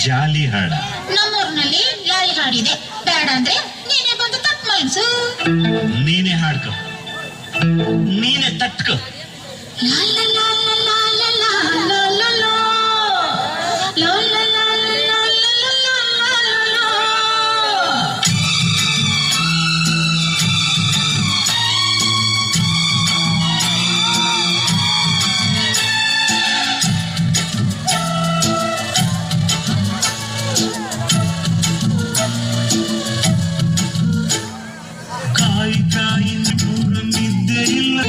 ಜಾಲಿ ಹಾಡ. ನಮ್ಮೂರಿನಲ್ಲಿ ಲಾರಿ ಹಾಡಿದೆ, ಬೇಡ ಅಂದ್ರೆ ನೀನೇ ಬಂದು ತಪ್ಪು ಮನ್ಸು. ನೀನೇ ಹಾಡ್ಕೊ, ನೀನೇ ತಟ್ಕೊ. ಕಾಯಿ ಕಾಯಿ ದೂರ ನಿದ್ದೆ ಇಲ್ಲ,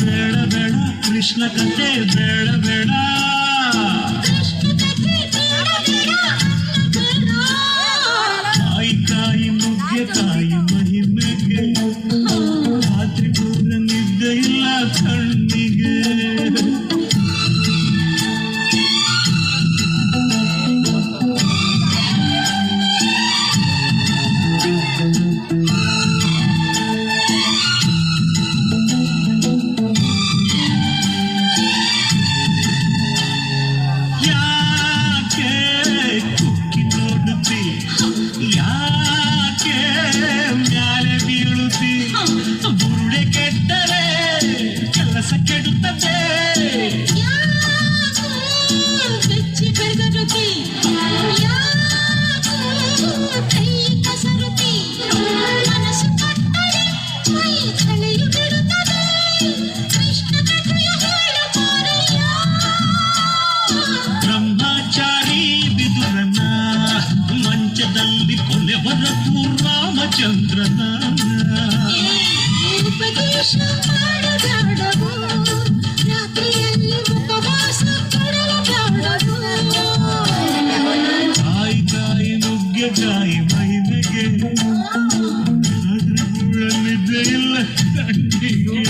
ಬೇಡ ಬೇಡ ಕೃಷ್ಣ ಕಥೆ ಬೇಡ ಬೇಡ. ಕಾಯಿ ಕಾಯಿ ನುಗ್ಗೆಕಾಯಿ ಮಹಿಮೆಗೆ, ರಾತ್ರಿ ಪೂರ ನಿದ್ದೆ ಇಲ್ಲ ಕಣ್ಣಿಗೆ. ಯಾಕೆ ಕುಕ್ಕಿ ನೋಡುತ್ತಿ, ಯಾಕೆ ಮ್ಯಾಲೆ ಬೀಳುತ್ತಿ, ಬುರುಡೆ ಕೆಟ್ಟರೆ ಕೆಲಸ ಕೆಡುತ್ತದೆ. ಬ್ರಹ್ಮಚಾರಿ ಬಿದುರನ ಮಂಚದಲ್ಲಿ ಕೊಲೆ ಹೊರತು ರಾಮಚಂದ್ರನ. ಉಪದೇಶ ಮಾಡಬೇಡವು, ರಾತ್ರಿಯಲ್ಲಿ ಉಪವಾಸ ಪಡಬೇಡವು. ಕಾಯಿ ಕಾಯಿ ನುಗ್ಗೆಕಾಯಿ ಮಹಿಮೆಗೆ, ನಿದ್ದೆ ಇಲ್ಲ ಕಣ್ಣಿಗೆ.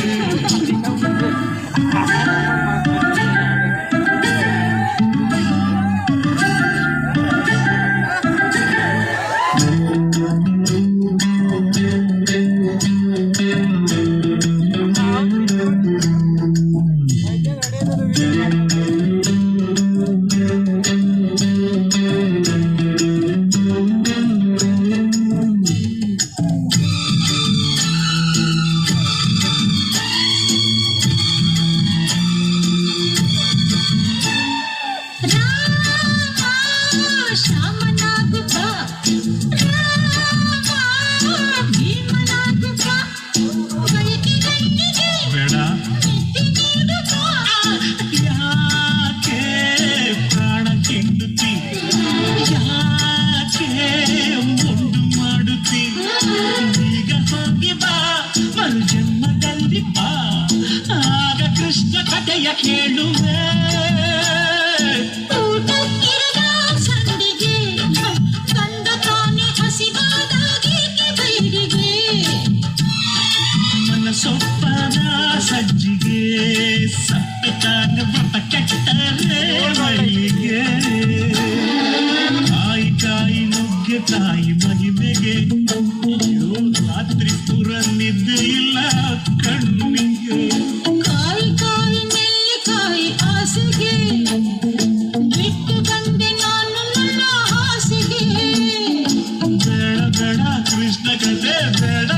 ಬೇಡ ಯಾಕೆ ಪ್ರಾಣ ಕೆಂಡುತ್ತಿ, ಯಾಕೆ ಮುಂಡು ಮಾಡುತ್ತಿ. ಈಗ ಹೋಗಿ ಬಾ ಮರು ಜನ್ಮದಲ್ಲಿ ಬಾ, ಆಗ ಕೃಷ್ಣ ಕಥೆಯ ಕೇಳುವೆ. ಸೊಪ್ಪದ ಸಜ್ಜಿಗೆ ಸಪ್ಪತಾನ ಬಪ್ಪ ಕೆಟ್ಟರೆ ಮೈಗೆ. ಕಾಯಿ ಕಾಯಿ ನುಗ್ಗೆಕಾಯಿ ಮಹಿಮೆಗೆ, ರಾತ್ರಿ ಪೂರ ನಿದ್ದೆ ಇಲ್ಲ ಕಣ್ಣಿಗೆ. ಕಾಯಿ ಕಾಯಿ ನೆಲ್ಲಿಕಾಯಿ ಆಸೆಗೆ, ಬಿಟ್ಟು ಬಂದೆ ನಾನು ನನ್ನ ಹಾಸಿಗೆ. ಬೇಡ ಬೇಡ ಕೃಷ್ಣ ಕಥೆ ಬೇಡ.